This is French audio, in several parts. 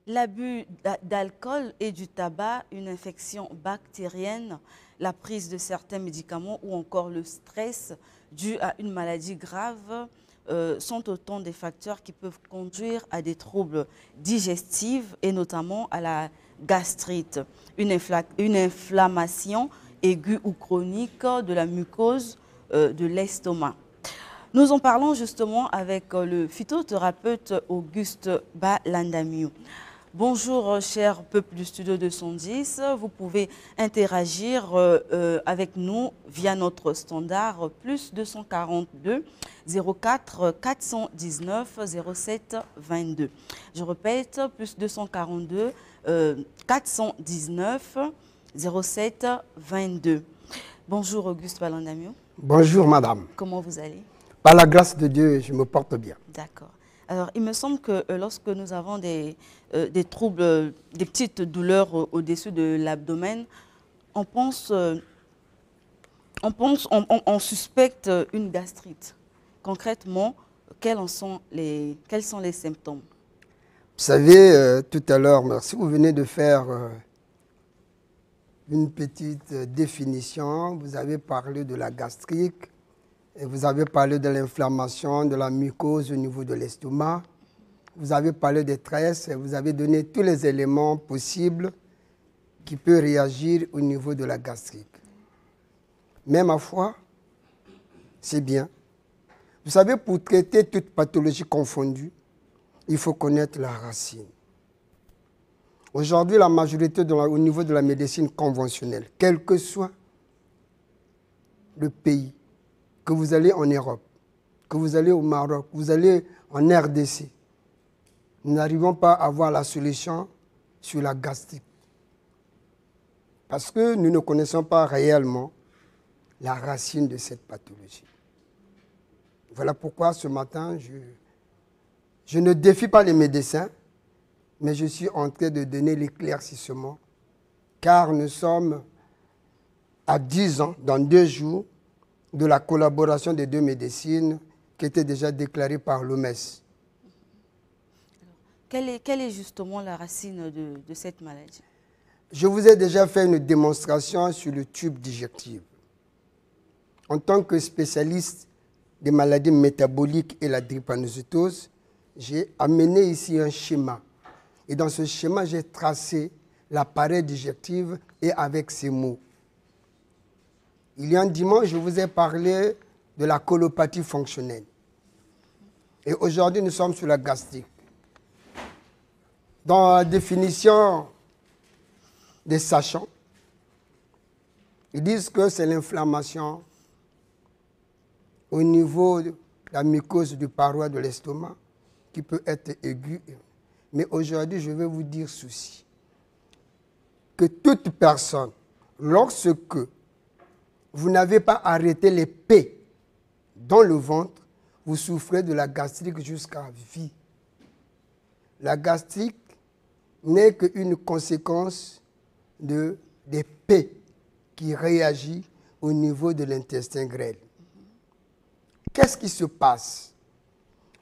L'abus d'alcool et du tabac, une infection bactérienne, la prise de certains médicaments ou encore le stress dû à une maladie grave sont autant des facteurs qui peuvent conduire à des troubles digestifs et notamment à la gastrite, une inflammation aiguë ou chronique de la mucose de l'estomac. Nous en parlons justement avec le phytothérapeute Auguste Balandamiou. Bonjour, cher peuple du studio 210. Vous pouvez interagir avec nous via notre standard plus 242 04 419 07 22. Je répète, plus 242 419 07 22. Bonjour, Auguste Balandamiou. Bonjour, madame. Comment vous allez? Par la grâce de Dieu, je me porte bien. D'accord. Alors, il me semble que lorsque nous avons des troubles, des petites douleurs au-dessus de l'abdomen, on suspecte une gastrite. Concrètement, quels sont les symptômes? Vous savez, tout à l'heure, merci, vous venez de faire une petite définition. Vous avez parlé de la gastrite. Et vous avez parlé de l'inflammation, de la mucose au niveau de l'estomac. Vous avez parlé des tresses et vous avez donné tous les éléments possibles qui peuvent réagir au niveau de la gastrique. Mais ma foi, c'est bien. Vous savez, pour traiter toute pathologie confondue, il faut connaître la racine. Aujourd'hui, la majorité au niveau de la médecine conventionnelle, quel que soit le pays, que vous allez en Europe, que vous allez au Maroc, que vous allez en RDC, nous n'arrivons pas à avoir la solution sur la gastrite. Parce que nous ne connaissons pas réellement la racine de cette pathologie. Voilà pourquoi ce matin, je ne défie pas les médecins, mais je suis en train de donner l'éclaircissement, car nous sommes à 10 ans, dans 2 jours, de la collaboration des 2 médecines qui était déjà déclarée par l'OMS. Quelle est justement la racine de cette maladie? Je vous ai déjà fait une démonstration sur le tube digestif. En tant que spécialiste des maladies métaboliques et la drépanocytose, j'ai amené ici un schéma. Et dans ce schéma, j'ai tracé l'appareil digestif et avec ces mots. Il y a un dimanche, je vous ai parlé de la colopathie fonctionnelle. Et aujourd'hui, nous sommes sur la gastrite. Dans la définition des sachants, ils disent que c'est l'inflammation au niveau de la mucose du paroi de l'estomac qui peut être aiguë. Mais aujourd'hui, je vais vous dire ceci. Que toute personne, lorsque vous n'avez pas arrêté les paix dans le ventre, vous souffrez de la gastrite jusqu'à vie. La gastrite n'est qu'une conséquence des paix qui réagissent au niveau de l'intestin grêle. Qu'est-ce qui se passe?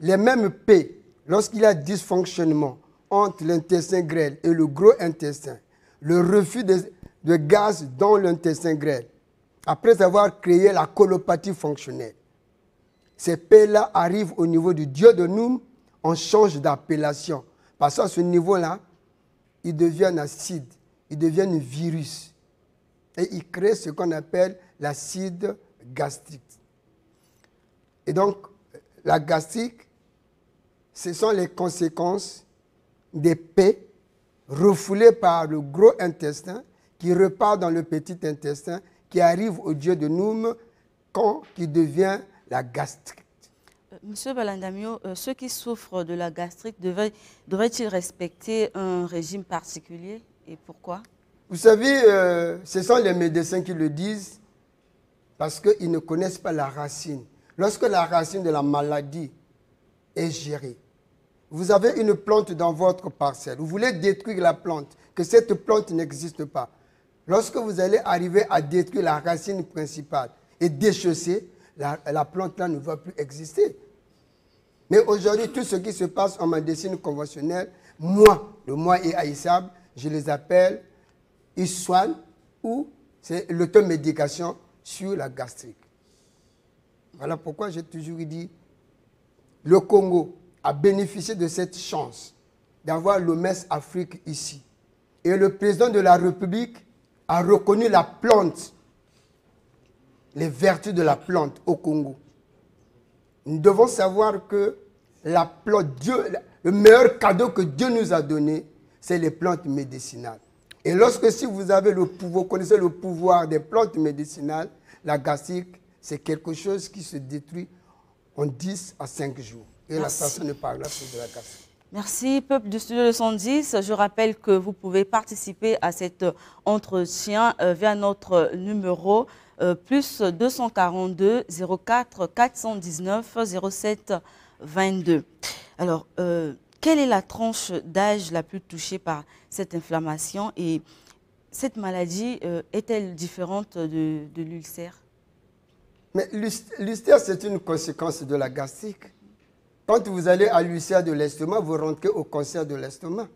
Les mêmes paix, lorsqu'il y a dysfonctionnement entre l'intestin grêle et le gros intestin, le refus de gaz dans l'intestin grêle, après avoir créé la colopathie fonctionnelle, ces paix-là arrivent au niveau du duodénum, on change d'appellation. Parce qu'à ce niveau-là, ils deviennent acides, ils deviennent virus. Et ils créent ce qu'on appelle l'acide gastrique. Et donc, la gastrique, ce sont les conséquences des paix refoulées par le gros intestin qui repart dans le petit intestin, qui arrive au duodénum qui devient la gastrite. Monsieur Balandamiou, ceux qui souffrent de la gastrite devraient-ils respecter un régime particulier et pourquoi? Vous savez, ce sont les médecins qui le disent parce qu'ils ne connaissent pas la racine. Lorsque la racine de la maladie est gérée, vous avez une plante dans votre parcelle, vous voulez détruire la plante, que cette plante n'existe pas. Lorsque vous allez arriver à détruire la racine principale et déchausser, la plante là ne va plus exister. Mais aujourd'hui, tout ce qui se passe en médecine conventionnelle, moi, le moi et Aïssab, je les appelle ISWAN ou c'est l'automédication sur la gastrique. Voilà pourquoi j'ai toujours dit, le Congo a bénéficié de cette chance d'avoir l'OMS Afrique ici. Et le président de la République a reconnu la plante, les vertus de la plante au Congo. Nous devons savoir que la plante, le meilleur cadeau que Dieu nous a donné, c'est les plantes médicinales. Et lorsque si vous avez le pouvoir, vous connaissez le pouvoir des plantes médicinales, la gastrique, c'est quelque chose qui se détruit en 10 à 5 jours. Et la personne ne parle pas de la gastrique. Merci, peuple du Studio 210. Je rappelle que vous pouvez participer à cet entretien via notre numéro plus 242 04 419 07 22. Alors, quelle est la tranche d'âge la plus touchée par cette inflammation et cette maladie est-elle différente de l'ulcère? Mais l'ulcère, c'est une conséquence de la gastrique. Quand vous allez à l'ulcère de l'estomac, vous rentrez au cancer de l'estomac.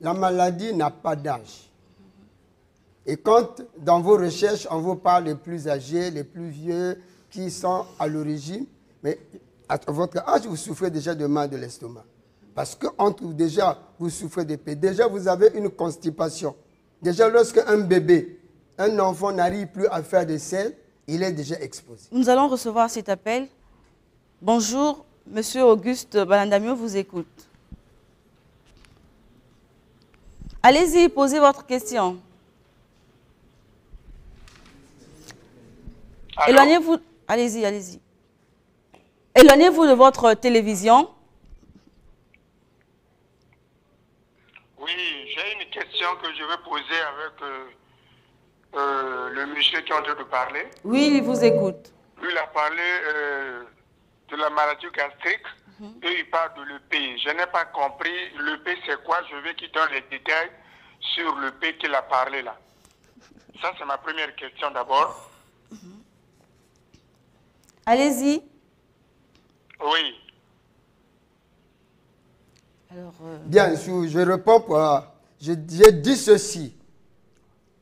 La maladie n'a pas d'âge. Et quand, dans vos recherches, on vous parle des plus âgés, les plus vieux, qui sont à l'origine, mais à votre âge, vous souffrez déjà de mal de l'estomac. Parce que déjà, vous souffrez de paix. Déjà, vous avez une constipation. Déjà, lorsque un bébé, un enfant n'arrive plus à faire des selles, il est déjà exposé. Nous allons recevoir cet appel. Bonjour, Monsieur Auguste Balandamio vous écoute. Allez-y, posez votre question. Éloignez-vous. Allez-y, allez-y. Éloignez-vous de votre télévision. Oui, j'ai une question que je vais poser avec le monsieur qui est en train de parler. Oui, il vous écoute. Lui, il a parlé de la maladie gastrique et il parle de l'EP. Je n'ai pas compris l'EP c'est quoi. Je veux qu'il donne les détails sur l'EP qu'il a parlé là. Ça, c'est ma première question d'abord. Allez-y. Oui. Alors, bien, je réponds j'ai dit ceci.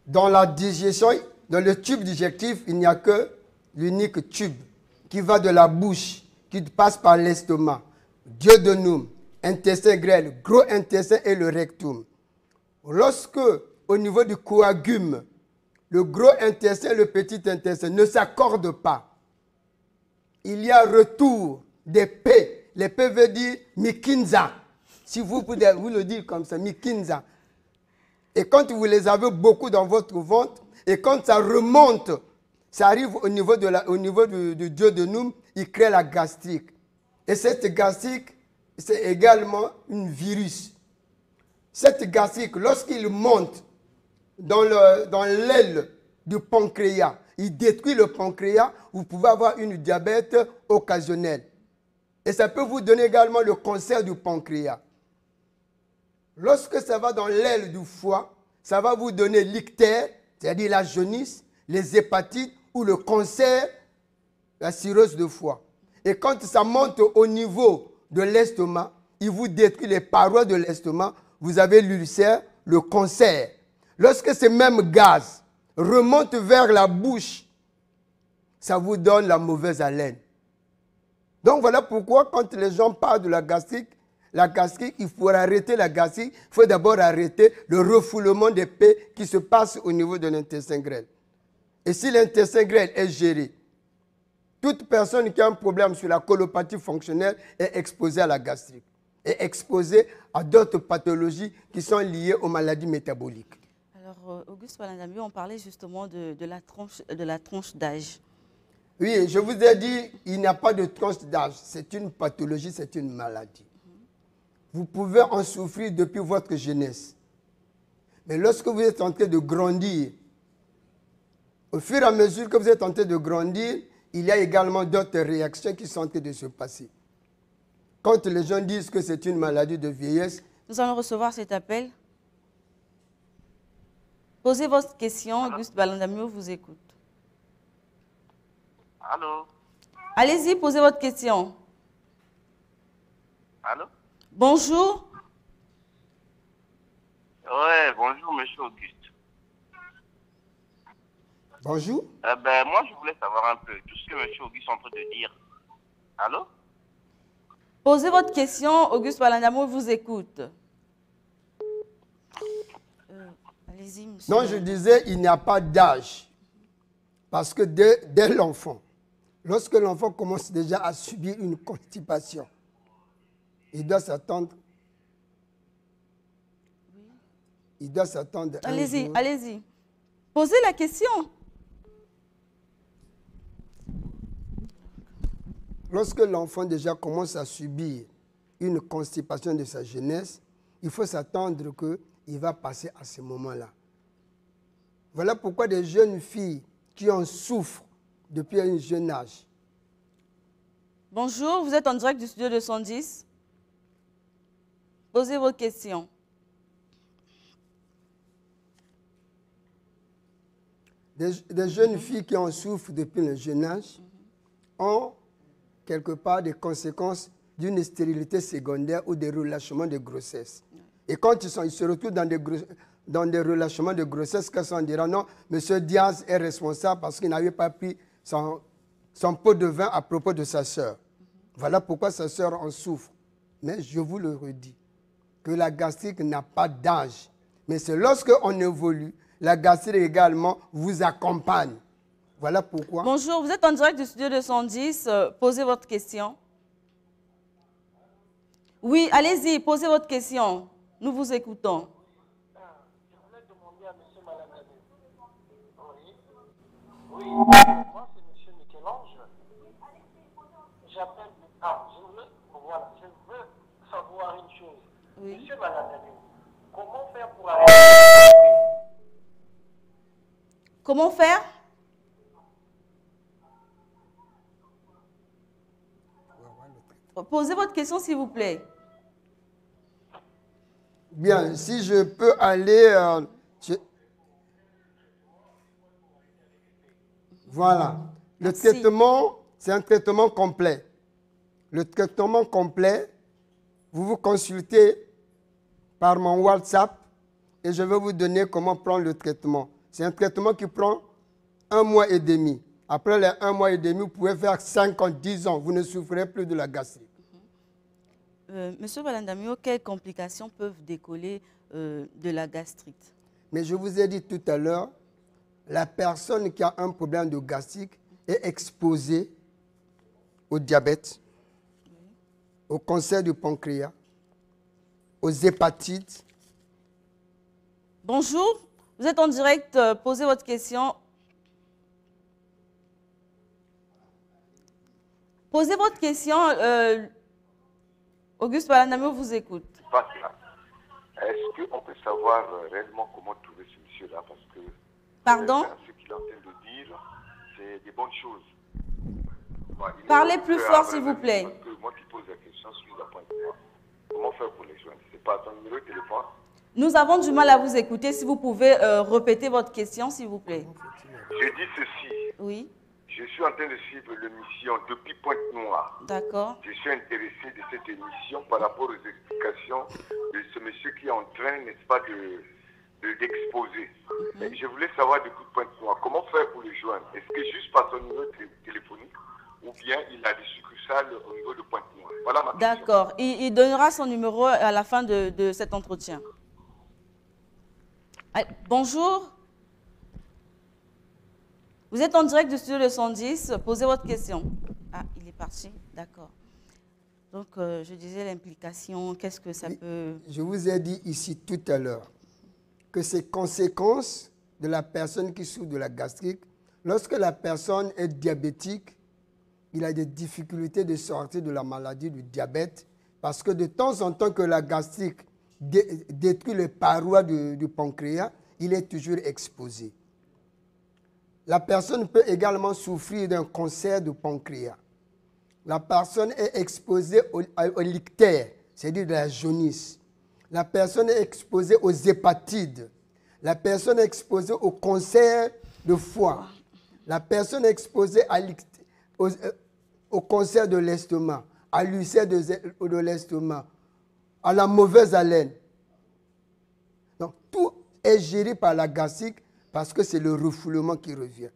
Dans la digestion, dans le tube digestif, il n'y a que l'unique tube qui va de la bouche, qui passe par l'estomac, duodénum, intestin grêle, gros intestin et le rectum. Lorsque, au niveau du coagum, le gros intestin et le petit intestin ne s'accordent pas, il y a retour des P. Les P veut dire Mikinza. Si vous pouvez vous le dire comme ça, Mikinza. Et quand vous les avez beaucoup dans votre ventre, et quand ça remonte, ça arrive au niveau, du duodénum, il crée la gastrique. Et cette gastrique, c'est également un virus. Cette gastrique, lorsqu'il monte dans l'aile du pancréas, il détruit le pancréas, vous pouvez avoir une diabète occasionnelle. Et ça peut vous donner également le cancer du pancréas. Lorsque ça va dans l'aile du foie, ça va vous donner l'ictère, c'est-à-dire la jaunisse, les hépatites ou le cancer, la cirrhose de foie. Et quand ça monte au niveau de l'estomac, il vous détruit les parois de l'estomac, vous avez l'ulcère, le cancer. Lorsque ces mêmes gaz remontent vers la bouche, ça vous donne la mauvaise haleine. Donc voilà pourquoi quand les gens parlent de la gastrique, il faut arrêter la gastrique, il faut d'abord arrêter le refoulement des P qui se passe au niveau de l'intestin grêle. Et si l'intestin grêle est géré, toute personne qui a un problème sur la colopathie fonctionnelle est exposée à la gastrique, est exposée à d'autres pathologies qui sont liées aux maladies métaboliques. Alors, Auguste Balandamio, on parlait justement de la tranche d'âge. Oui, je vous ai dit, il n'y a pas de tranche d'âge. C'est une pathologie, c'est une maladie. Vous pouvez en souffrir depuis votre jeunesse. Mais lorsque vous êtes en train de grandir, au fur et à mesure que vous êtes en train de grandir, il y a également d'autres réactions qui sont en train de se passer. Quand les gens disent que c'est une maladie de vieillesse... Nous allons recevoir cet appel. Posez votre question, Auguste Balandamio vous écoute. Allô? Allez-y, posez votre question. Allô? Bonjour. Ouais, bonjour, monsieur Auguste. Bonjour. Moi, je voulais savoir un peu tout ce que monsieur Auguste est en train de dire. Allô? Posez votre question, Auguste Balandamo vous écoute. Allez-y, monsieur. Non, je disais, il n'y a pas d'âge. Parce que dès l'enfant, lorsque l'enfant commence déjà à subir une constipation, il doit s'attendre. Il doit s'attendre. Allez-y, allez-y. Posez la question. Lorsque l'enfant déjà commence à subir une constipation de sa jeunesse, il faut s'attendre qu'il va passer à ce moment-là. Voilà pourquoi des jeunes filles qui en souffrent depuis un jeune âge. Bonjour, vous êtes en direct du studio 210. Posez vos questions. Des jeunes filles qui en souffrent depuis le jeune âge ont quelque part des conséquences d'une stérilité secondaire ou des relâchements de grossesse. Et quand ils se retrouvent dans des relâchements de grossesse, qu'est-ce qu'on dira? Non, M. Diaz est responsable parce qu'il n'avait pas pris son pot de vin à propos de sa sœur. Voilà pourquoi sa sœur en souffre. Mais je vous le redis, que la gastrique n'a pas d'âge. Mais c'est lorsque on évolue, la gastrique également vous accompagne. Voilà pourquoi. Bonjour, vous êtes en direct du studio 210. Posez votre question. Oui, allez-y, posez votre question. Nous vous écoutons. Je voulais demander à M. Malandani. Oui, moi c'est M. Michel-Ange. J'appelle. Je veux savoir une chose. Oui. M. Malandani, comment faire pour arrêter? Comment faire? Posez votre question, s'il vous plaît. Bien, si je peux aller... Voilà. Le traitement, c'est un traitement complet. Le traitement complet, vous vous consultez par mon WhatsApp et je vais vous donner comment prendre le traitement. C'est un traitement qui prend 1 mois et demi. Après les 1 mois et demi, vous pouvez faire 5 ans, 10 ans. Vous ne souffrez plus de la gastrique. Monsieur Balandamio, quelles complications peuvent découler de la gastrite? Mais je vous ai dit tout à l'heure, la personne qui a un problème de gastrique est exposée au diabète, au cancer du pancréas, aux hépatites. Bonjour, vous êtes en direct, posez votre question. Posez votre question, Auguste Balandamio vous écoute. Est-ce qu'on peut savoir réellement comment trouver ce monsieur-là? Parce que Pardon? ce qu'il est en train de dire, c'est des bonnes choses. Bon, Parlez plus fort, s'il vous plaît. Parce que moi qui pose la question sur la pointe de moi, comment faire pour les joindre? C'est pas ton numéro de téléphone? Nous avons du mal à vous écouter. Si vous pouvez répéter votre question, s'il vous plaît. Je dis ceci. Oui. Je suis en train de suivre l'émission depuis Pointe-Noire. D'accord. Je suis intéressé de cette émission par rapport aux explications de ce monsieur qui est en train, n'est-ce pas, d'exposer. Je voulais savoir depuis Pointe-Noire, comment faire pour le joindre? Est-ce que juste par son numéro téléphonique ou bien il a des succursales au niveau de Pointe-Noire? Voilà ma question. D'accord. Il donnera son numéro à la fin de cet entretien. Allez, bonjour. Vous êtes en direct du studio 210. Posez votre question. Ah, il est parti. D'accord. Donc, je disais l'implication, qu'est-ce que ça peut... Je vous ai dit ici tout à l'heure que ces conséquences de la personne qui souffre de la gastrique, lorsque la personne est diabétique, il a des difficultés de sortir de la maladie du diabète parce que de temps en temps que la gastrique détruit les parois du pancréas, il est toujours exposé. La personne peut également souffrir d'un cancer du pancréas. La personne est exposée au lictère, c'est-à-dire de la jaunisse. La personne est exposée aux hépatites. La personne est exposée au cancer de foie. La personne est exposée au cancer de l'estomac, à l'ulcère de l'estomac, à la mauvaise haleine. Donc, tout est géré par la gastrique parce que c'est le refoulement qui revient.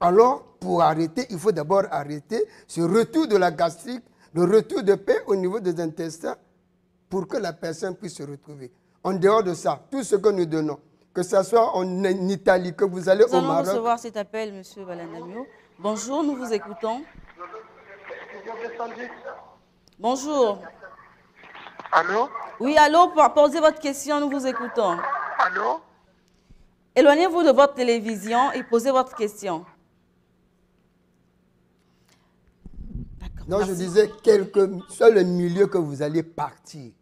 Alors, pour arrêter, il faut d'abord arrêter ce retour de la gastrique, le retour de paix au niveau des intestins pour que la personne puisse se retrouver. En dehors de ça, tout ce que nous donnons, que ce soit en Italie, que vous allez au Maroc... Nous allons recevoir cet appel, M. Balandamio. Bonjour, nous vous écoutons. Bonjour. Allô? Oui, allô, posez votre question, nous vous écoutons. Allô? Éloignez-vous de votre télévision et posez votre question. Non, je disais, quel que soit le milieu que vous allez partir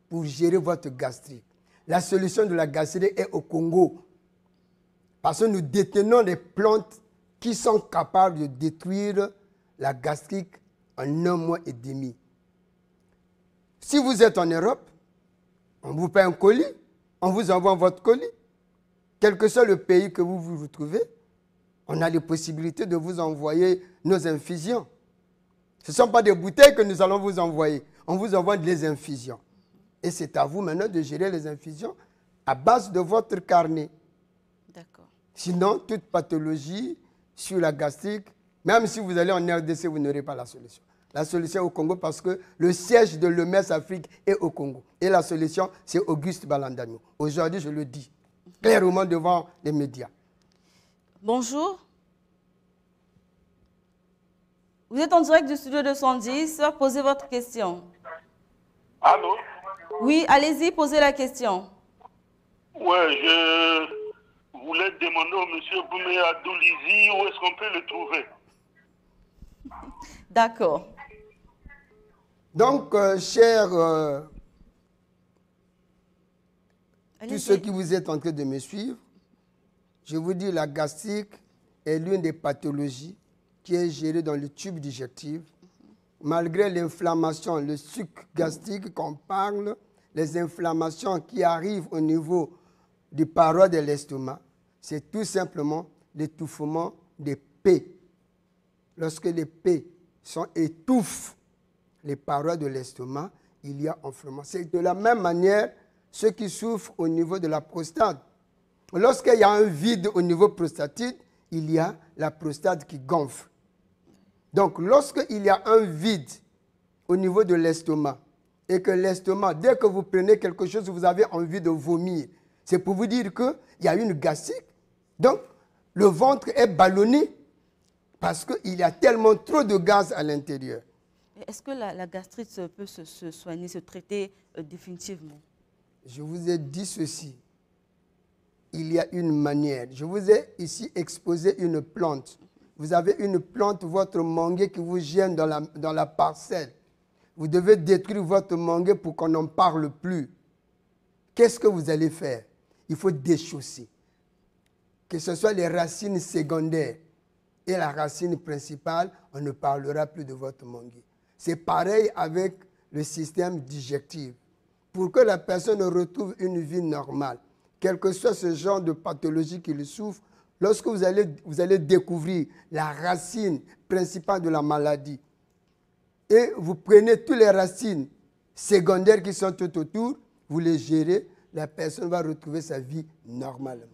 pour gérer votre gastrique, la solution de la gastrique est au Congo. Parce que nous détenons des plantes qui sont capables de détruire la gastrique en 1 mois et demi. Si vous êtes en Europe, on vous paie un colis, on vous envoie votre colis. Quel que soit le pays que vous vous retrouvez, on a les possibilités de vous envoyer nos infusions. Ce ne sont pas des bouteilles que nous allons vous envoyer. On vous envoie des infusions. Et c'est à vous maintenant de gérer les infusions à base de votre carnet. D'accord. Sinon, toute pathologie sur la gastrique, même si vous allez en RDC, vous n'aurez pas la solution. La solution est au Congo parce que le siège de l'OMS Afrique est au Congo. Et la solution, c'est Auguste Balandamio. Aujourd'hui, je le dis clairement devant les médias. Bonjour. Vous êtes en direct du studio 210. Posez votre question. Allô? Oui, allez-y, posez la question. Ouais, je voulais demander au monsieur Boumé Adoulizi où est-ce qu'on peut le trouver. D'accord. Donc, chers tous ceux qui vous êtes en train de me suivre, je vous dis la gastrique est l'une des pathologies qui est gérée dans le tube digestif. Malgré l'inflammation, le suc gastrique qu'on parle, les inflammations qui arrivent au niveau des parois de l'estomac, c'est tout simplement l'étouffement des P. Lorsque les P étouffent les parois de l'estomac, il y a enflement. C'est de la même manière ceux qui souffrent au niveau de la prostate. Lorsqu'il y a un vide au niveau prostatique, il y a la prostate qui gonfle. Donc, lorsqu'il y a un vide au niveau de l'estomac, et que l'estomac, dès que vous prenez quelque chose, vous avez envie de vomir, c'est pour vous dire qu'il y a une gastrique. Donc, le ventre est ballonné parce qu'il y a tellement trop de gaz à l'intérieur. Est-ce que la gastrite peut se soigner, se traiter définitivement? Je vous ai dit ceci. Il y a une manière. Je vous ai ici exposé une plante. Vous avez une plante, votre manguier qui vous gêne dans la parcelle. Vous devez détruire votre manguier pour qu'on n'en parle plus. Qu'est-ce que vous allez faire? Il faut déchausser. Que ce soit les racines secondaires et la racine principale, on ne parlera plus de votre manguier. C'est pareil avec le système digestif. Pour que la personne retrouve une vie normale, quel que soit ce genre de pathologie qu'il souffre, lorsque vous allez découvrir la racine principale de la maladie et vous prenez toutes les racines secondaires qui sont tout autour, vous les gérez, la personne va retrouver sa vie normalement.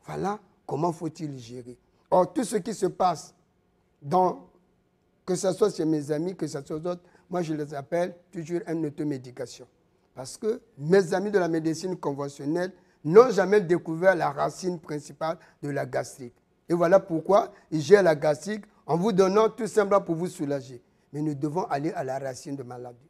Voilà comment faut-il gérer. Or, tout ce qui se passe, que ce soit chez mes amis, que ce soit d'autres, moi je les appelle toujours une automédication. Parce que mes amis de la médecine conventionnelle n'ont jamais découvert la racine principale de la gastrique. Et voilà pourquoi ils gèrent la gastrique en vous donnant tout simplement pour vous soulager. Mais nous devons aller à la racine de maladie.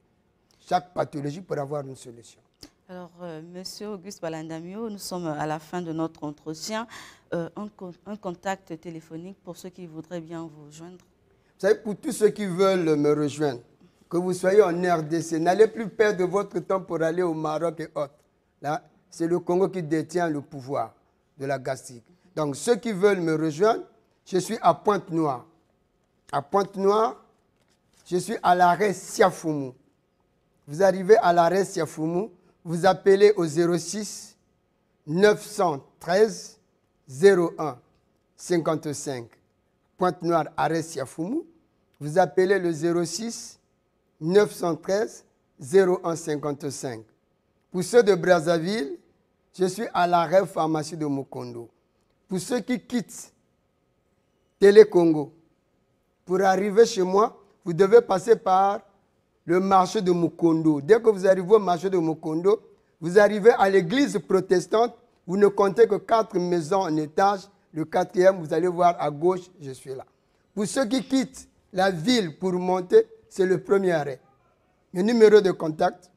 Chaque pathologie pour avoir une solution. Alors, Monsieur Auguste Balandamio, nous sommes à la fin de notre entretien. Un contact téléphonique pour ceux qui voudraient bien vous rejoindre. Vous savez, pour tous ceux qui veulent me rejoindre, que vous soyez en RDC, n'allez plus perdre votre temps pour aller au Maroc et autres. Là, c'est le Congo qui détient le pouvoir de la gastrique. Donc, ceux qui veulent me rejoindre, je suis à Pointe-Noire. À Pointe-Noire, je suis à l'arrêt Siafoumou. Vous arrivez à l'arrêt Siafoumou, vous appelez au 06 913 01 55. Pointe-Noire, arrêt Siafoumou. Vous appelez le 06 913 0155. Pour ceux de Brazzaville, je suis à l'arrêt pharmacie de Mukondo. Pour ceux qui quittent Télé Congo, pour arriver chez moi, vous devez passer par le marché de Mukondo. Dès que vous arrivez au marché de Mukondo, vous arrivez à l'église protestante. Vous ne comptez que 4 maisons en étage. Le 4e, vous allez voir à gauche, je suis là. Pour ceux qui quittent la ville pour monter, c'est le premier arrêt. Le numéro de contact,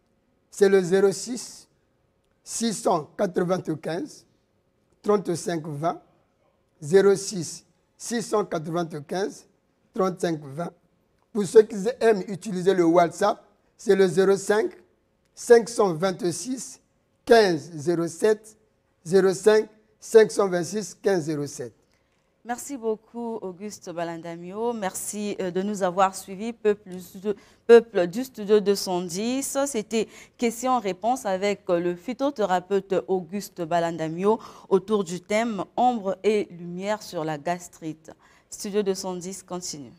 c'est le 06 695 35 20. 06 695 35 20. Pour ceux qui aiment utiliser le WhatsApp, c'est le 05 526 15 07 05 526 15 07. Merci beaucoup, Auguste Balandamio. Merci de nous avoir suivis, Peuple du Studio 210. C'était question-réponse avec le phytothérapeute Auguste Balandamio autour du thème « Ombre et lumière sur la gastrite ». Studio 210 continue.